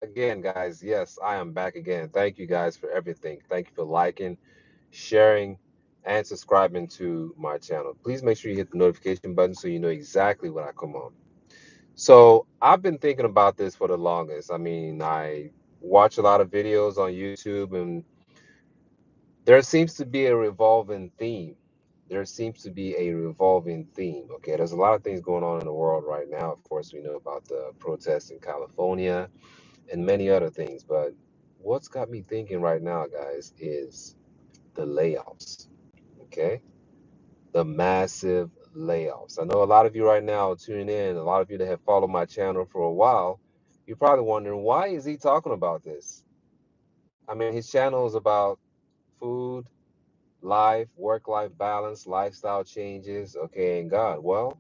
Again, guys, yes, I am back again. Thank you guys for everything. Thank you for liking, sharing, and subscribing to my channel. Please make sure you hit the notification button so you know exactly when I come on. So I've been thinking about this for the longest. I mean, I watch a lot of videos on YouTube, and there seems to be a revolving theme. There seems to be a revolving theme. Okay, there's a lot of things going on in the world right now. Of course, we know about the protests in California and many other things. But what's got me thinking right now, guys, is the layoffs. Okay, the massive layoffs. I know a lot of you right now are tuning in. A lot of you that have followed my channel for a while, you're probably wondering, why is he talking about this? I mean, his channel is about food, life, work-life balance, lifestyle changes, okay, and God. Well,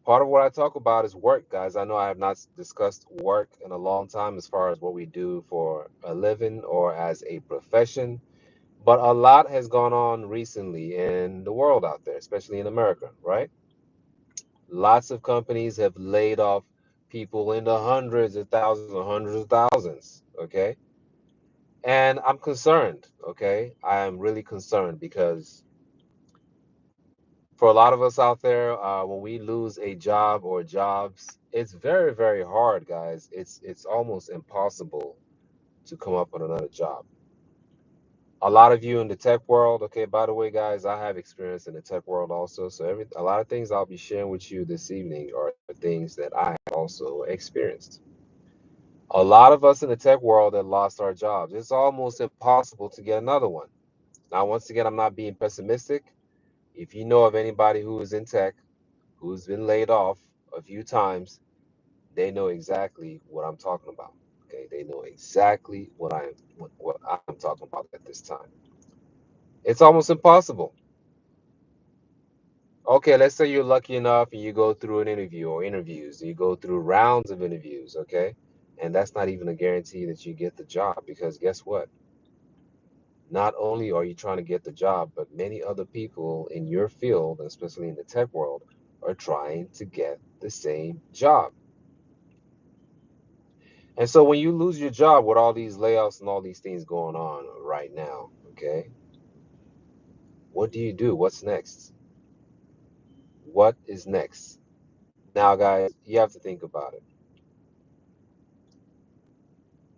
part of what I talk about is work, guys. I know I have not discussed work in a long time as far as what we do for a living or as a profession, but a lot has gone on recently in the world out there, especially in America, right? Lots of companies have laid off people in the hundreds of thousands or hundreds of thousands, okay? And I'm concerned, okay? I am really concerned because for a lot of us out there, when we lose a job or jobs, it's very, very hard, guys. It's almost impossible to come up with another job. A lot of you in the tech world, okay, by the way, guys, I have experience in the tech world also. So a lot of things I'll be sharing with you this evening are things that I have also experienced. A lot of us in the tech world that lost our jobs, it's almost impossible to get another one. Now, once again, I'm not being pessimistic. If you know of anybody who is in tech who's been laid off a few times, they know exactly what I'm talking about. Okay, they know exactly what I'm talking about at this time. It's almost impossible. Okay, let's say you're lucky enough and you go through an interview or interviews, and you go through rounds of interviews, okay? And that's not even a guarantee that you get the job because guess what? Not only are you trying to get the job, but many other people in your field, especially in the tech world, are trying to get the same job. And so when you lose your job with all these layoffs and all these things going on right now, okay, what do you do? What's next? What is next? Now, guys, you have to think about it.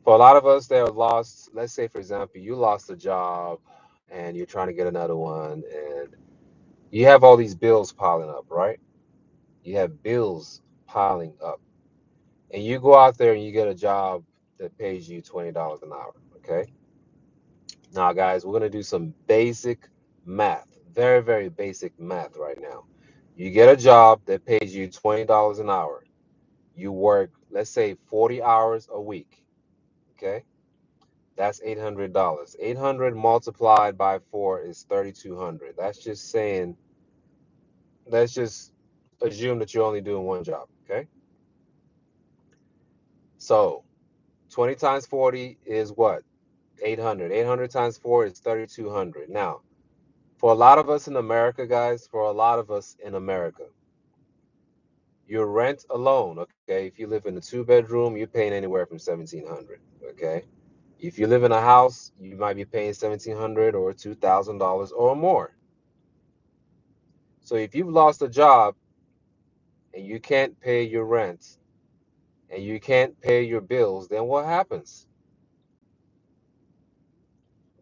For a lot of us that are lost, let's say, for example, you lost a job and you're trying to get another one, and you have all these bills piling up, right? You have bills piling up, and you go out there and you get a job that pays you $20 an hour, okay? Now, guys, we're going to do some basic math, very, very basic math right now. You get a job that pays you $20 an hour. You work, let's say, 40 hours a week, okay? That's $800. 800 multiplied by 4 is 3,200. That's just saying, let's just assume that you're only doing one job, okay? So 20 times 40 is what? 800. 800 times 4 is 3,200. Now, for a lot of us in America, guys, for a lot of us in America, your rent alone, okay, if you live in a two-bedroom, you're paying anywhere from 1,700, okay? If you live in a house, you might be paying 1,700 or $2,000 or more. So if you've lost a job and you can't pay your rent and you can't pay your bills, then what happens?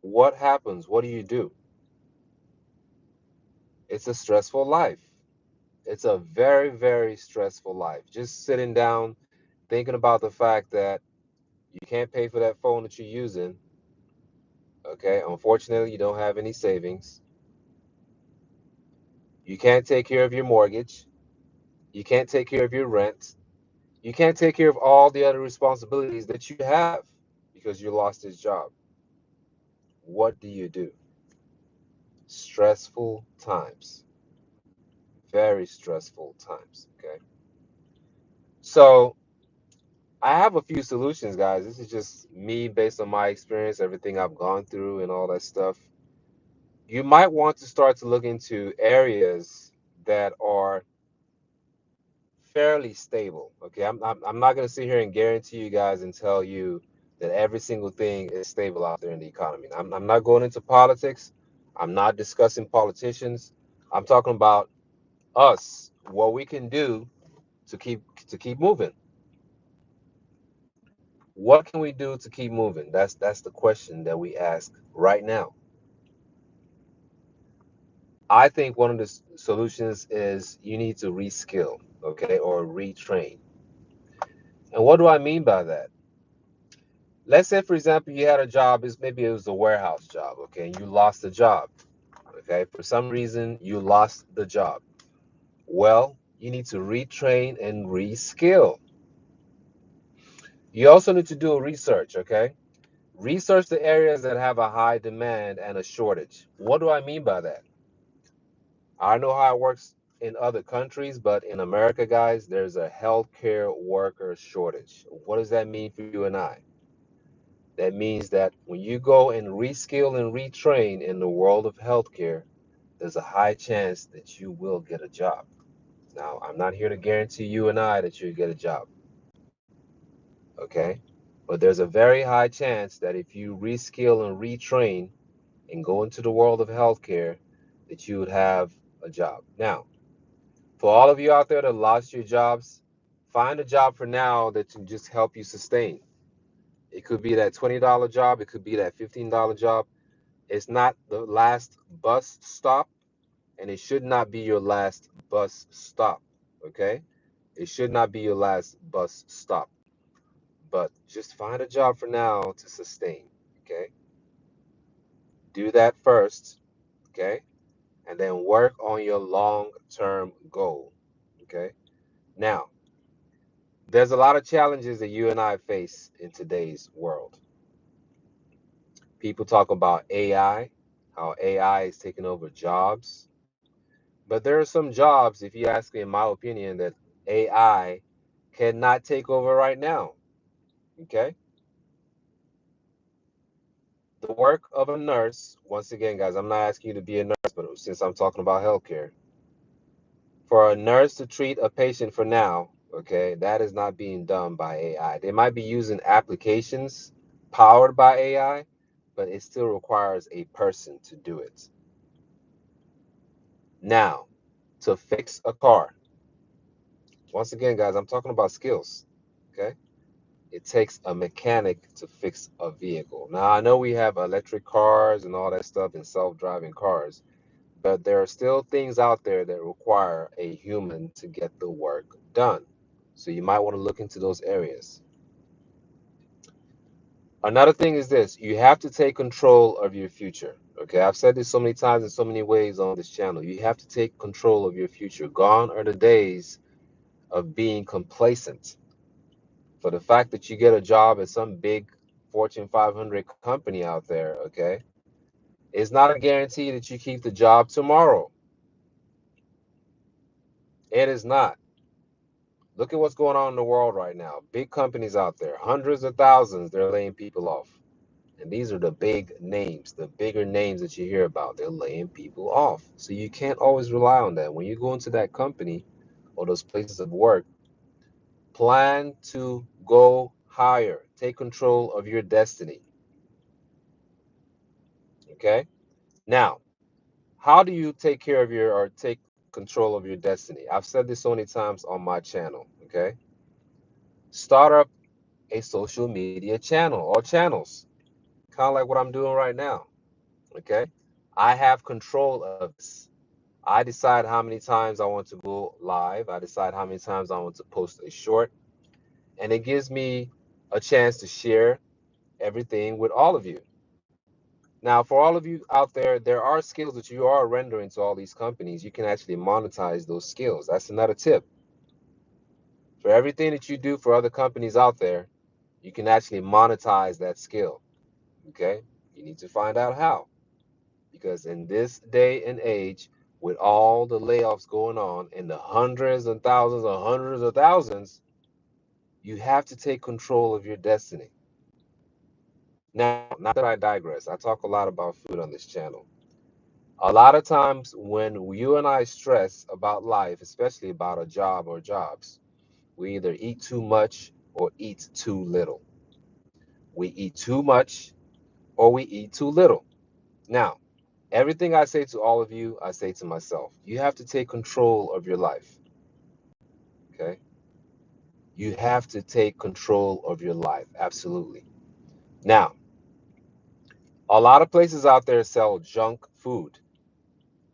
What happens? What do you do? It's a stressful life. It's a very, very stressful life. Just sitting down, thinking about the fact that you can't pay for that phone that you're using. Okay. Unfortunately, you don't have any savings. You can't take care of your mortgage. You can't take care of your rent. You can't take care of all the other responsibilities that you have because you lost this job. What do you do? Stressful times. Very stressful times. Okay. So I have a few solutions, guys. This is just me based on my experience, everything I've gone through, and all that stuff. You might want to start to look into areas that are fairly stable. Okay, I'm not going to sit here and guarantee you guys and tell you that every single thing is stable out there in the economy. I'm not going into politics. I'm not discussing politicians. I'm talking about us, what we can do to keep moving. What can we do to keep moving? That's the question that we ask right now. I think one of the solutions is you need to reskill, okay, or retrain. And what do I mean by that? Let's say, for example, you had a job, maybe it was a warehouse job, okay, and you lost the job, okay, for some reason you lost the job. Well, you need to retrain and reskill. You also need to do a research, okay? Research the areas that have a high demand and a shortage. What do I mean by that? I know how it works in other countries, but in America, guys, there's a healthcare worker shortage. What does that mean for you and I? That means that when you go and reskill and retrain in the world of healthcare, there's a high chance that you will get a job. Now, I'm not here to guarantee you and I that you get a job, okay? But there's a very high chance that if you reskill and retrain and go into the world of healthcare, that you would have a job. Now, for all of you out there that lost your jobs, find a job for now that can just help you sustain. It could be that $20 job, it could be that $15 job. It's not the last bus stop, and it should not be your last bus stop, okay? It should not be your last bus stop. But just find a job for now to sustain, okay? Do that first, okay? And then work on your long-term goal, okay? Now, there's a lot of challenges that you and I face in today's world. People talk about AI, how AI is taking over jobs. But there are some jobs, if you ask me, in my opinion, that AI cannot take over right now. Okay? The work of a nurse, once again, guys, I'm not asking you to be a nurse, but since I'm talking about healthcare, for a nurse to treat a patient for now, okay, that is not being done by AI. They might be using applications powered by AI, but it still requires a person to do it. Now, to fix a car, once again, guys, I'm talking about skills, okay? It takes a mechanic to fix a vehicle. Now, I know we have electric cars and all that stuff and self-driving cars, but there are still things out there that require a human to get the work done. So you might want to look into those areas. Another thing is this, you have to take control of your future. Okay, I've said this so many times in so many ways on this channel. You have to take control of your future. Gone are the days of being complacent. For the fact that you get a job at some big Fortune 500 company out there, okay, it's not a guarantee that you keep the job tomorrow. It is not. Look at what's going on in the world right now. Big companies out there, hundreds of thousands, they're laying people off. And these are the big names, the bigger names that you hear about. They're laying people off. So you can't always rely on that. When you go into that company or those places of work, plan to go higher. Take control of your destiny. Okay? Now, how do you take care of your or take control of your destiny? I've said this so many times on my channel. Okay? Start up a social media channel or channels, kind of like what I'm doing right now. Okay? I have control of this. I decide how many times I want to go live. I decide how many times I want to post a short. And it gives me a chance to share everything with all of you. Now, for all of you out there are skills that you are rendering to all these companies. You can actually monetize those skills. That's another tip. For everything that you do for other companies out there, you can actually monetize that skill. Okay? You need to find out how. Because in this day and age, with all the layoffs going on in the hundreds of thousands, you have to take control of your destiny. Now, not that I digress, I talk a lot about food on this channel. A lot of times when you and I stress about life, especially about a job or jobs, We either eat too much or eat too little. We eat too much or we eat too little. Now, everything I say to all of you, I say to myself. You have to take control of your life. Okay? You have to take control of your life. Absolutely. Now, a lot of places out there sell junk food.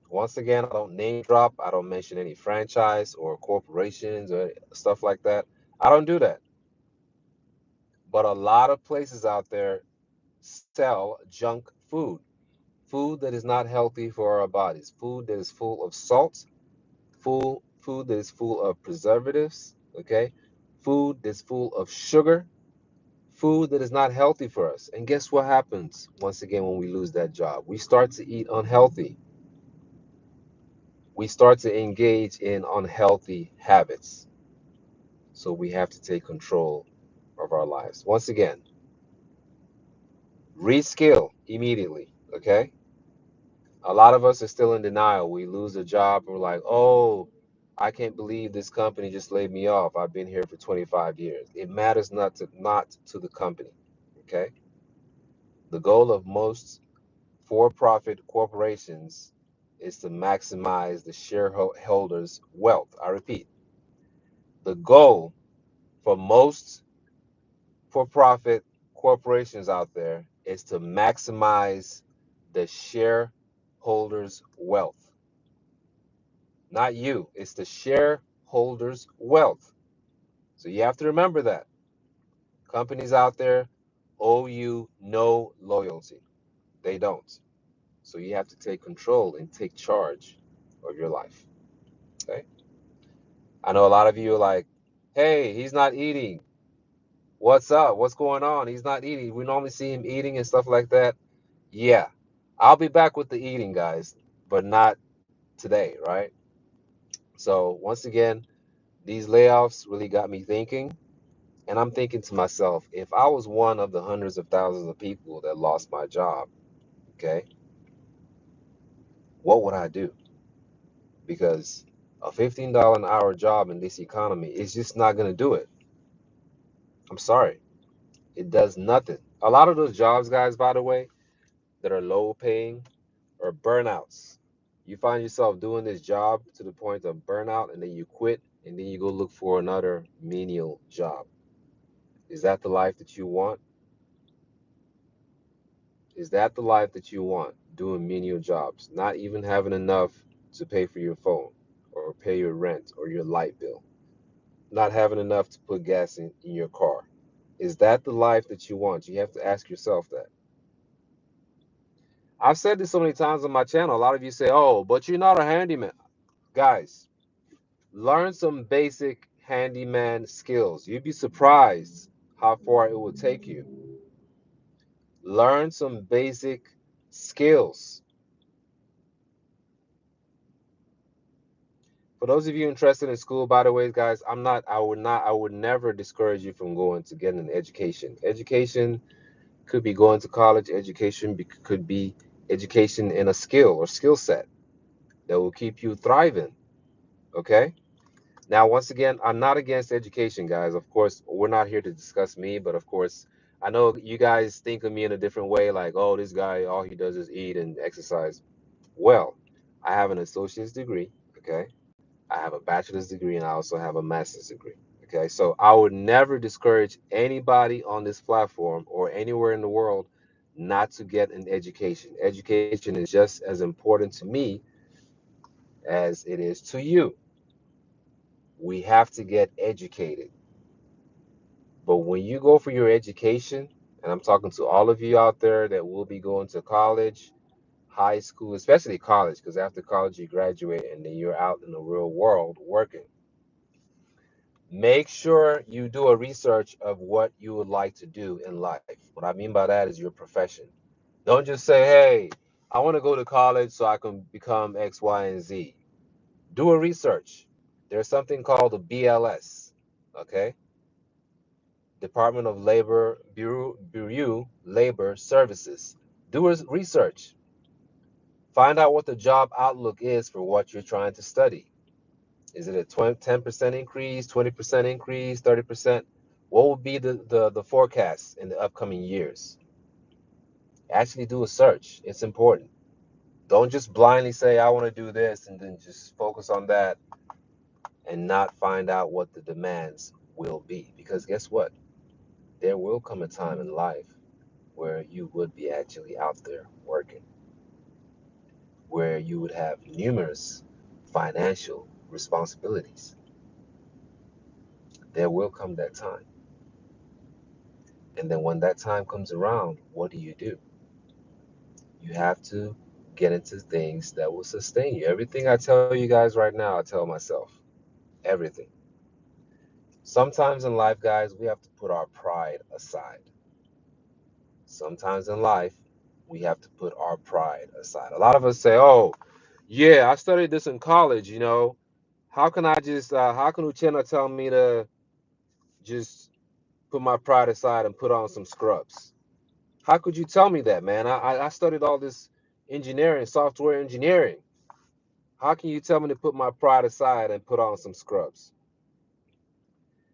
Once again, I don't name drop. I don't mention any franchise or corporations or stuff like that. I don't do that. But a lot of places out there sell junk food. Food that is not healthy for our bodies. Food that is full of salt. Food that is full of preservatives. Okay? Food that's full of sugar. Food that is not healthy for us. And guess what happens once again when we lose that job? We start to eat unhealthy. We start to engage in unhealthy habits. So we have to take control of our lives. Once again, reskill immediately. Okay? A lot of us are still in denial. We lose a job and we're like, oh, I can't believe this company just laid me off. I've been here for 25 years. It matters not to the company. Okay? The goal of most for-profit corporations is to maximize the shareholders' wealth. I repeat, the goal for most for-profit corporations out there is to maximize the shareholders' wealth. Not you, it's the shareholders' wealth. So you have to remember that. Companies out there owe you no loyalty. They don't. So you have to take control and take charge of your life. Okay? I know a lot of you are like, hey, he's not eating. What's up? What's going on? He's not eating. We normally see him eating and stuff like that. Yeah. I'll be back with the eating, guys, but not today, right? So once again, these layoffs really got me thinking. And I'm thinking to myself, if I was one of the hundreds of thousands of people that lost my job, okay, what would I do? Because a $15 an hour job in this economy is just not going to do it. I'm sorry. It does nothing. A lot of those jobs, guys, by the way, that are low paying are burnouts. You find yourself doing this job to the point of burnout and then you quit and then you go look for another menial job. Is that the life that you want? Is that the life that you want? Doing menial jobs, not even having enough to pay for your phone or pay your rent or your light bill, not having enough to put gas in your car. Is that the life that you want? You have to ask yourself that. I've said this so many times on my channel. A lot of you say, oh, but you're not a handyman. Guys, learn some basic handyman skills. You'd be surprised how far it will take you. Learn some basic skills. For those of you interested in school, by the way, guys, I would never discourage you from going to get an education. Education could be going to college. Education could be education in a skill or skill set that will keep you thriving. Okay? Now, once again, I'm not against education, guys. Of course, we're not here to discuss me, but of course, I know you guys think of me in a different way, like, oh, this guy, all he does is eat and exercise. Well, I have an associate's degree, okay? I have a bachelor's degree and I also have a master's degree. Okay, so I would never discourage anybody on this platform or anywhere in the world not to get an education. Education is just as important to me as it is to you. We have to get educated. But when you go for your education, and I'm talking to all of you out there that will be going to college, high school, especially college, because after college you graduate and then you're out in the real world working. Make sure you do a research of what you would like to do in life. What I mean by that is your profession. Don't just say, hey, I want to go to college so I can become X, Y, and Z. Do a research. There's something called the BLS, okay? Department of Labor, Bureau Labor Services. Do a research. Find out what the job outlook is for what you're trying to study. Is it a 10% increase, 20% increase, 30%? What will be the forecast in the upcoming years? Actually do a search. It's important. Don't just blindly say, I want to do this, and then just focus on that and not find out what the demands will be. Because guess what? There will come a time in life where you would be actually out there working, where you would have numerous financial responsibilities. There will come that time. And then when that time comes around, what do? You have to get into things that will sustain you. Everything I tell you guys right now, I tell myself. Everything. Sometimes in life, guys, we have to put our pride aside. Sometimes in life, we have to put our pride aside. A lot of us say, oh, yeah, I studied this in college. How can how can Uchenna tell me to just put my pride aside and put on some scrubs? How could you tell me that, man? I studied all this engineering, software engineering. How can you tell me to put my pride aside and put on some scrubs?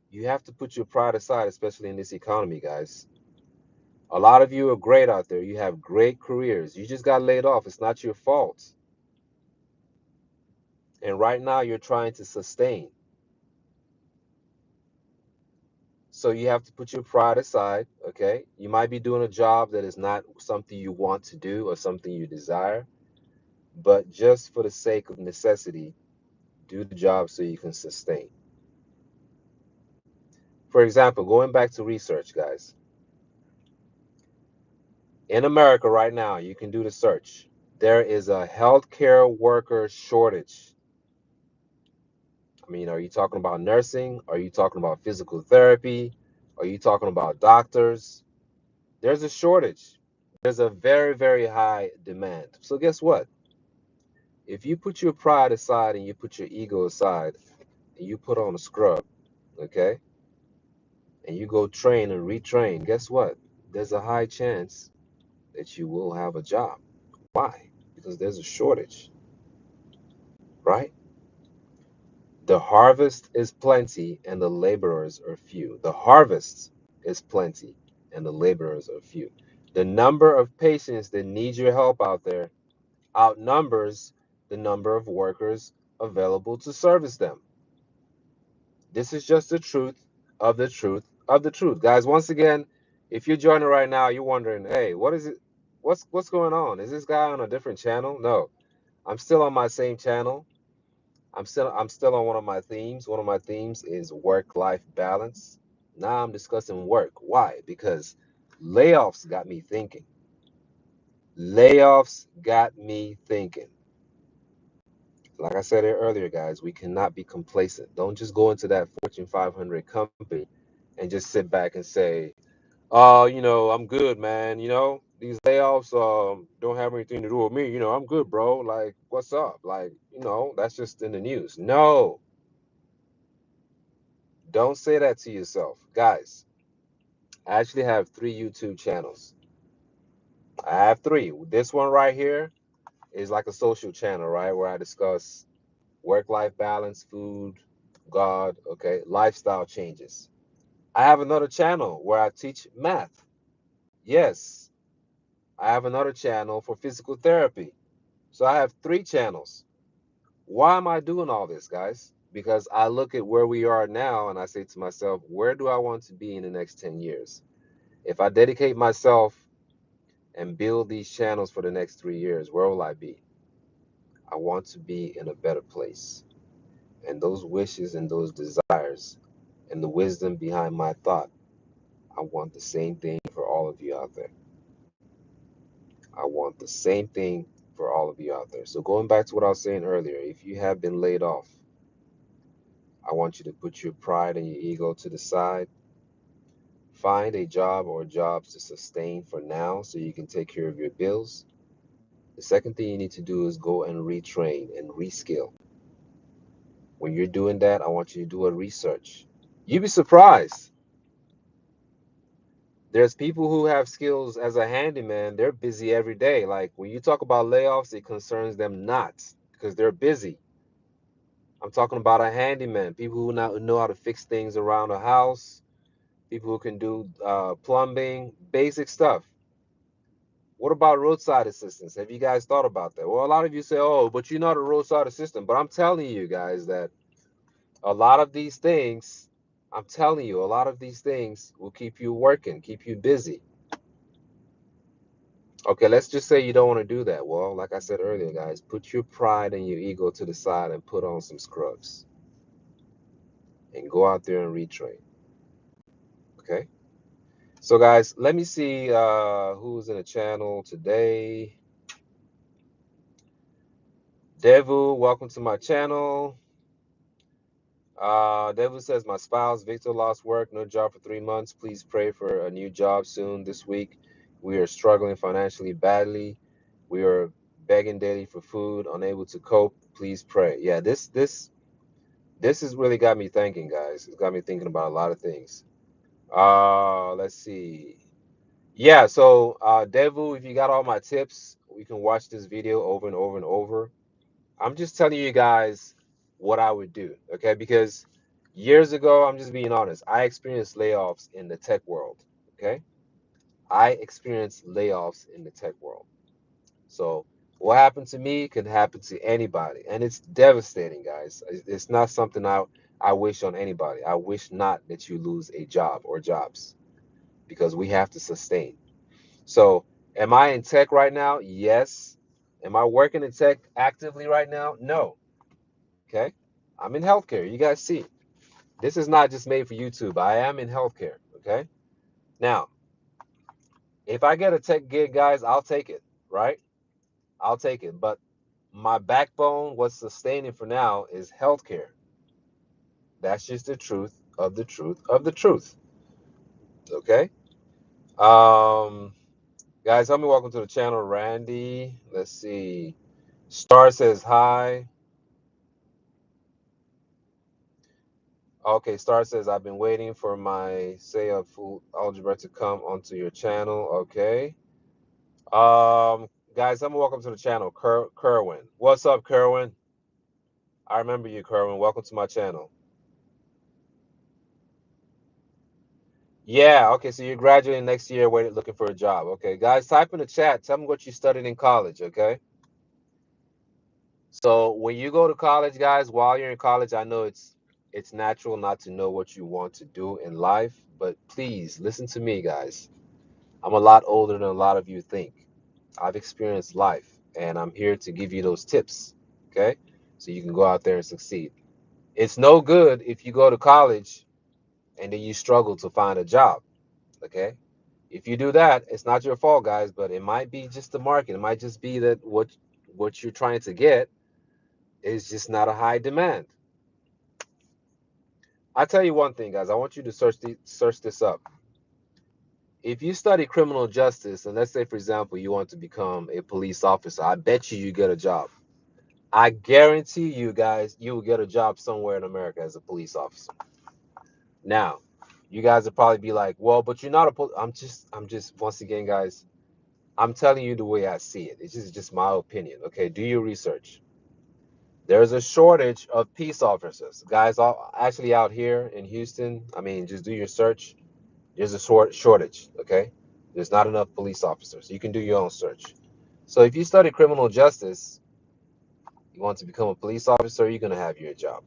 You have to put your pride aside, especially in this economy, guys. A lot of you are great out there. You have great careers. You just got laid off. It's not your fault. And right now, you're trying to sustain. So you have to put your pride aside, okay? You might be doing a job that is not something you want to do or something you desire, but just for the sake of necessity, do the job so you can sustain. For example, going back to research, guys. In America right now, you can do the search. There is a healthcare worker shortage. I mean, are you talking about nursing? Are you talking about physical therapy? Are you talking about doctors? There's a shortage. There's a very, very high demand. So guess what? If you put your pride aside and you put your ego aside and you put on a scrub, okay, and you go train and retrain, guess what? There's a high chance that you will have a job. Why? Because there's a shortage, right? The harvest is plenty and the laborers are few. The harvest is plenty and the laborers are few. The number of patients that need your help out there outnumbers the number of workers available to service them. This is just the truth of the truth of the truth. Guys, once again, if you're joining right now, you're wondering, hey, what is it? What's going on? Is this guy on a different channel? No, I'm still on my same channel. I'm still on one of my themes. One of my themes is work-life balance. Now I'm discussing work. Why? Because layoffs got me thinking. Layoffs got me thinking. Like I said earlier, guys, we cannot be complacent. Don't just go into that Fortune 500 company and just sit back and say, "Oh, I'm good, man. These layoffs don't have anything to do with me. I'm good, bro. Like, what's up? Like, that's just in the news." No, don't say that to yourself, guys. I actually have 3 YouTube channels. I have three. This one right here is like a social channel, right, where I discuss work-life balance, food, God, okay, lifestyle changes. I have another channel where I teach math. Yes, I have another channel for physical therapy. So I have 3 channels. Why am I doing all this, guys? Because I look at where we are now and I say to myself, where do I want to be in the next 10 years? If I dedicate myself and build these channels for the next 3 years, where will I be? I want to be in a better place. And those wishes and those desires and the wisdom behind my thought, I want the same thing for all of you out there. I want the same thing for all of you out there. So going back to what I was saying earlier, if you have been laid off, I want you to put your pride and your ego to the side. Find a job or jobs to sustain for now so you can take care of your bills. The second thing you need to do is go and retrain and reskill. When you're doing that, I want you to do a research. You'd be surprised. There's people who have skills as a handyman. They're busy every day. Like when you talk about layoffs, it concerns them not because they're busy. I'm talking about a handyman, people who know how to fix things around the house, people who can do plumbing, basic stuff. What about roadside assistance? Have you guys thought about that? Well, a lot of you say, oh, but you're not a roadside assistant. But I'm telling you guys that a lot of these things, I'm telling you, a lot of these things will keep you working, keep you busy. Okay, let's just say you don't want to do that. Well, like I said earlier, guys, put your pride and your ego to the side and put on some scrubs and go out there and retrain. Okay? So, guys, let me see who's in the channel today. Devu, welcome to my channel. Devu says, my spouse, Victor, lost work, no job for 3 months. Please pray for a new job soon this week. We are struggling financially badly. We are begging daily for food, unable to cope. Please pray. Yeah, this has really got me thinking, guys. It's got me thinking about a lot of things. Let's see. Yeah, so Devu, if you got all my tips, we can watch this video over and over and over. I'm just telling you guys what I would do, okay? Because years ago, I'm just being honest, I experienced layoffs in the tech world, okay? I experienced layoffs in the tech world. So what happened to me can happen to anybody, and it's devastating, guys. It's not something I wish on anybody. I wish not that you lose a job or jobs because we have to sustain. So, am I in tech right now? Yes. Am I working in tech actively right now? No. Okay. I'm in healthcare. You guys see, this is not just made for YouTube. I am in healthcare. Okay. Now, if I get a tech gig, guys, I'll take it. Right. I'll take it. But my backbone, what's sustaining for now, is healthcare. That's just the truth of the truth of the truth. Okay. Um, guys, help me welcome to the channel, Randy. Let's see. Star says hi. Okay, Star says I've been waiting for my say of full algebra to come onto your channel. Okay. Guys, I'm welcome to the channel, Kerwin. What's up, Kerwin? I remember you, Kerwin. Welcome to my channel. Yeah, okay, so you're graduating next year, waiting looking for a job. Okay, guys, type in the chat. Tell me what you studied in college, okay? So when you go to college, guys, while you're in college, I know it's natural not to know what you want to do in life, but please listen to me, guys. I'm a lot older than a lot of you think. I've experienced life, and I'm here to give you those tips, okay? So you can go out there and succeed. It's no good if you go to college and then you struggle to find a job, okay? If you do that, it's not your fault, guys, but it might be just the market. It might just be that what you're trying to get is just not a high demand. I tell you one thing, guys. I want you to search this up. If you study criminal justice, and let's say, for example, you want to become a police officer, I bet you get a job. I guarantee you guys, you will get a job somewhere in America as a police officer. Now, you guys will probably be like, well, but you're not a I'm just once again, guys, I'm telling you the way I see it. It's just my opinion. Okay, do your research. There's a shortage of peace officers. Guys, actually out here in Houston, I mean, just do your search. There's a shortage, okay? There's not enough police officers. You can do your own search. So if you study criminal justice, you want to become a police officer, you're going to have your job.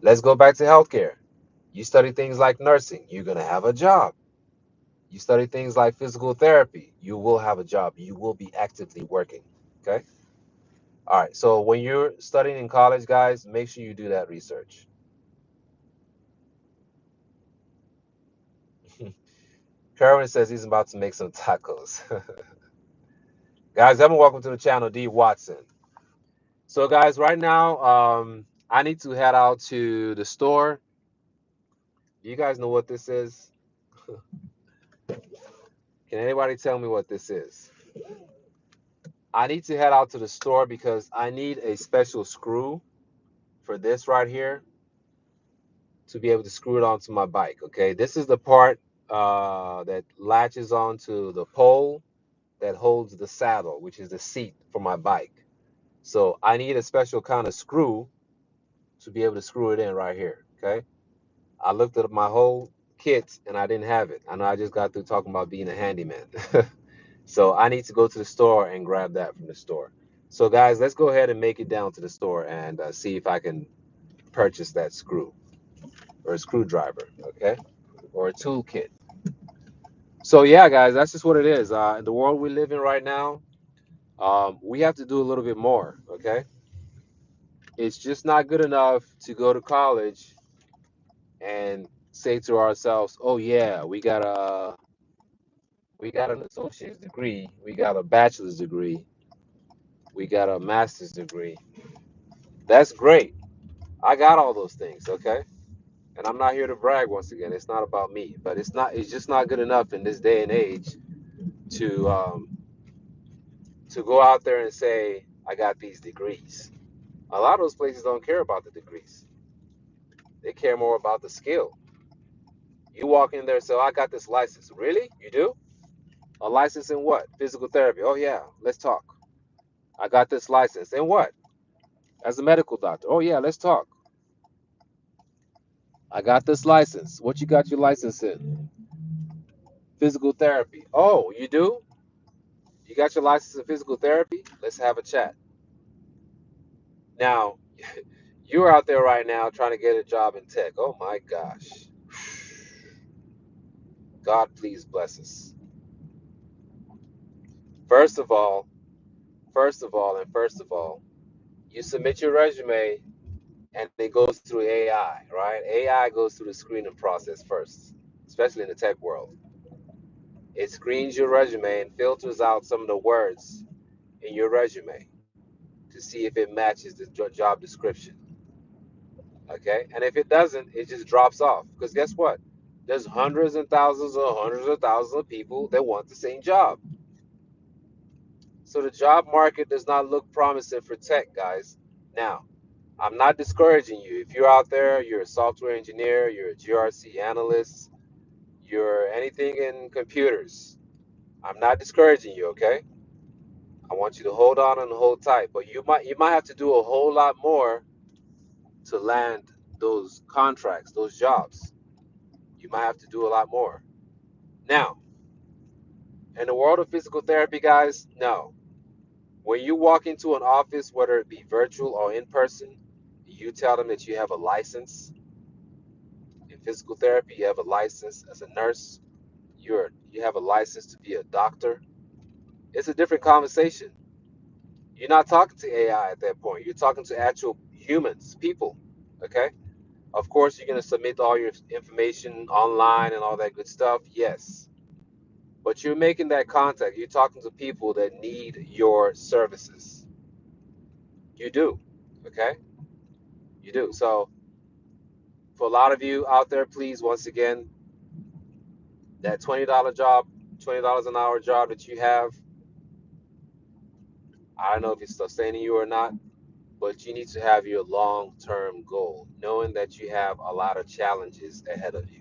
Let's go back to healthcare. You study things like nursing, you're going to have a job. You study things like physical therapy, you will have a job. You will be actively working, okay? All right, so when you're studying in college, guys, make sure you do that research. Kerwin says he's about to make some tacos. Guys, everyone, welcome to the channel, D. Watson. So, guys, right now, I need to head out to the store. Do you guys know what this is? Can anybody tell me what this is? I need to head out to the store because I need a special screw for this right here to be able to screw it onto my bike. Okay, this is the part that latches onto the pole that holds the saddle, which is the seat for my bike. So I need a special kind of screw to be able to screw it in right here. Okay. I looked at my whole kit and I didn't have it. I know I just got through talking about being a handyman. So I need to go to the store and grab that from the store. So guys, let's go ahead and make it down to the store and see if I can purchase that screw or a screwdriver, okay, or a toolkit. So yeah, guys, that's just what it is. In the world we live in right now, we have to do a little bit more, okay? It's just not good enough to go to college and say to ourselves, "Oh yeah, we got an associate's degree, we got a bachelor's degree, we got a master's degree." That's great. I got all those things, okay? And I'm not here to brag once again. It's not about me, but it's just not good enough in this day and age to go out there and say, "I got these degrees." A lot of those places don't care about the degrees. They care more about the skill. You walk in there and say, "I got this license." Really? You do? A license in what? Physical therapy. Oh yeah, let's talk. I got this license. In what? As a medical doctor. Oh yeah, let's talk. I got this license. What you got your license in? Physical therapy. Oh, you do? You got your license in physical therapy? Let's have a chat. Now, you're out there right now trying to get a job in tech. Oh my gosh. God, please bless us. First of all, first of all, you submit your resume and it goes through AI, right? AI goes through the screening process first, especially in the tech world. It screens your resume and filters out some of the words in your resume to see if it matches the job description. Okay, and if it doesn't, it just drops off. Because guess what? There's hundreds of thousands of people that want the same job. So the job market does not look promising for tech, guys. Now, I'm not discouraging you. If you're out there, you're a software engineer, you're a GRC analyst, you're anything in computers. I'm not discouraging you, okay? I want you to hold on and hold tight, but you might have to do a whole lot more to land those contracts, those jobs. You might have to do a lot more. Now, in the world of physical therapy, guys, no. When you walk into an office, whether it be virtual or in person, you tell them that you have a license in physical therapy, you have a license as a nurse, you have a license to be a doctor. It's a different conversation. You're not talking to AI at that point. You're talking to actual humans, people. Okay? Of course, you're going to submit all your information online and all that good stuff. Yes. But you're making that contact. You're talking to people that need your services. You do. Okay? You do. So, for a lot of you out there, please, once again, that $20 job, $20 an hour job that you have, I don't know if it's sustaining you or not, but you need to have your long-term goal, knowing that you have a lot of challenges ahead of you.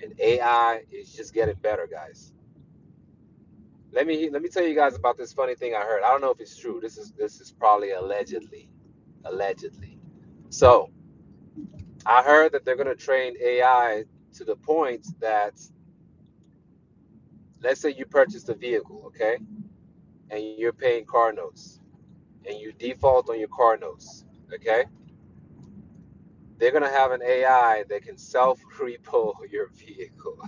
And AI is just getting better, guys. Let me tell you guys about this funny thing I heard. I don't know if it's true. This is probably allegedly. Allegedly. So I heard that they're gonna train AI to the point that, let's say you purchased a vehicle, okay, and you're paying car notes, and you default on your car notes, okay, they're gonna have an AI that can self-repo your vehicle.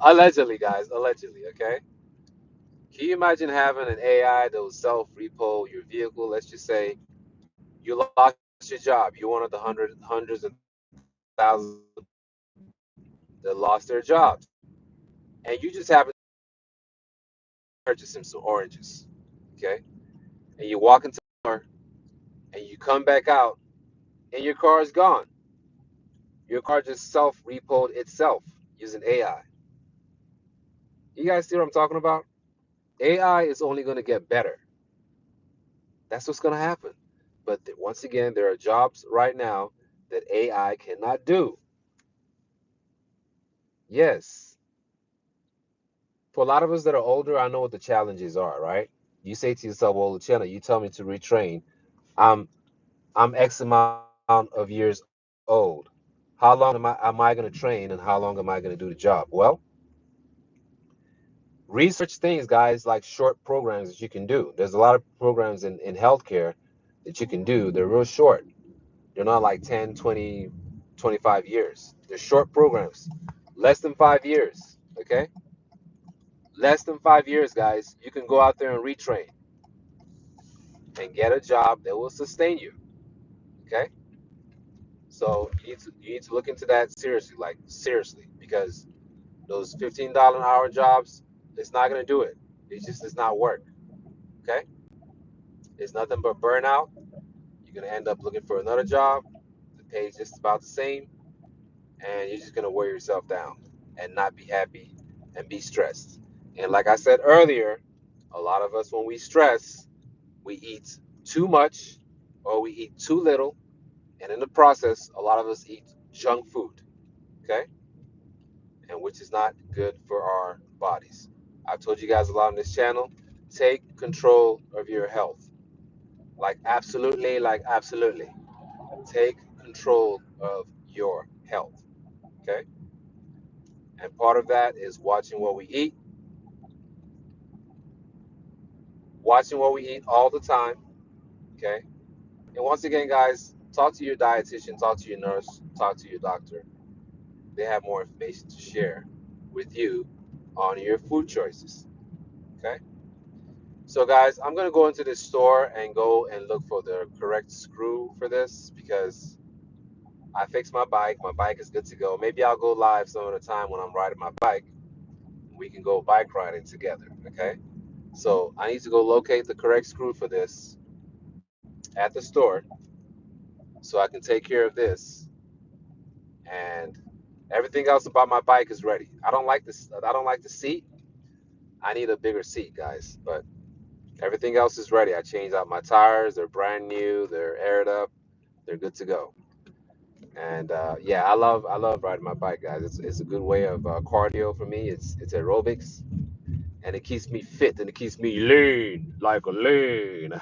Allegedly, guys, allegedly, okay. Can you imagine having an AI that will self-repo your vehicle? Let's just say you lost your job. You're one of the hundreds and thousands that lost their jobs, and you just happen to purchase him some oranges, okay? And you walk into the store, and you come back out, and your car is gone. Your car just self-repoed itself using AI. You guys see what I'm talking about? AI is only going to get better. That's what's going to happen. But once again, there are jobs right now that AI cannot do. Yes. For a lot of us that are older, I know what the challenges are, right? You say to yourself, well, Luciano, you tell me to retrain. Um, I'm X amount of years old. How long am I going to train and how long am I going to do the job? Well, research things, guys, like short programs that you can do. There's a lot of programs in healthcare that you can do. They're real short. They're not like 10, 20, 25 years. They're short programs, less than 5 years. Okay, less than 5 years, guys. You can go out there and retrain and get a job that will sustain you. Okay, so you need to look into that seriously, like seriously, because those $15 an hour jobs, it's not gonna do it. It just does not work. Okay, it's nothing but burnout. You're gonna end up looking for another job. The pay is just about the same, and you're just gonna wear yourself down and not be happy and be stressed. And like I said earlier, a lot of us, when we stress, we eat too much or we eat too little, and in the process, a lot of us eat junk food. Okay, and which is not good for our bodies. I've told you guys a lot on this channel. Take control of your health. Like absolutely. Take control of your health. Okay? And part of that is watching what we eat all the time. Okay? And once again, guys, talk to your dietitian, talk to your nurse, talk to your doctor. They have more information to share with you on your food choices. Okay? So guys, I'm gonna go into this store and go and look for the correct screw for this because I fixed my bike. My bike is good to go. Maybe I'll go live some of the time when I'm riding my bike. We can go bike riding together, okay? So I need to go locate the correct screw for this at the store so I can take care of this, and everything else about my bike is ready. I don't like this. I don't like the seat. I need a bigger seat, guys. But everything else is ready. I changed out my tires. They're brand new. They're aired up. They're good to go. And yeah, I love riding my bike, guys. It's a good way of cardio for me. It's aerobics, and it keeps me fit and it keeps me lean like a lean.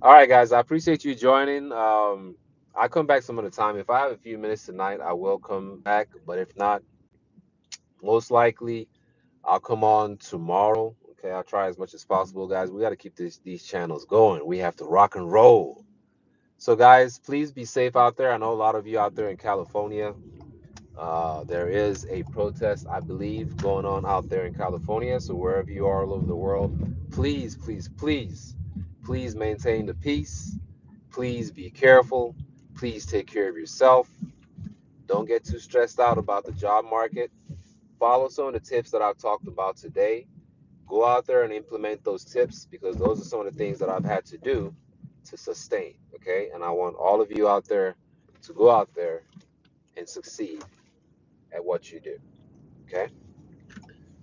All right, guys, I appreciate you joining. I come back some other time. If I have a few minutes tonight, I will come back. But if not, most likely I'll come on tomorrow. Okay, I'll try as much as possible, guys. We got to keep these channels going. We have to rock and roll. So, guys, please be safe out there. I know a lot of you out there in California. There is a protest, I believe, going on out there in California. So, wherever you are all over the world, please, please, please, please maintain the peace. Please be careful. Please take care of yourself. Don't get too stressed out about the job market. Follow some of the tips that I've talked about today. Go out there and implement those tips because those are some of the things that I've had to do to sustain. Okay. And I want all of you out there to go out there and succeed at what you do. Okay.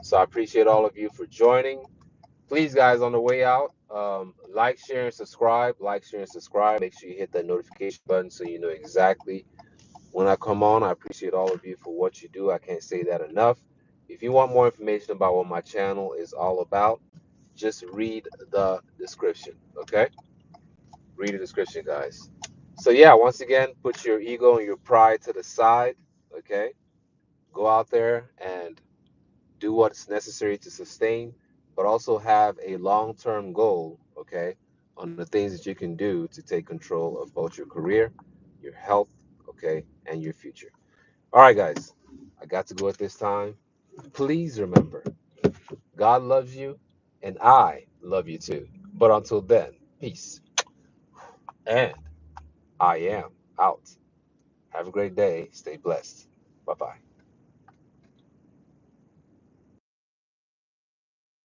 So I appreciate all of you for joining. Please, guys, on the way out, like, share, and subscribe. Like, share, and subscribe. Make sure you hit that notification button so you know exactly when I come on. I appreciate all of you for what you do. I can't say that enough. If you want more information about what my channel is all about, just read the description. Okay? Read the description, guys. So, yeah, once again, put your ego and your pride to the side. Okay? Go out there and do what's necessary to sustain, but also have a long-term goal, okay, on the things that you can do to take control of both your career, your health, okay, and your future. All right, guys, I got to go at this time. Please remember, God loves you, and I love you too. But until then, peace, and I am out. Have a great day. Stay blessed. Bye bye.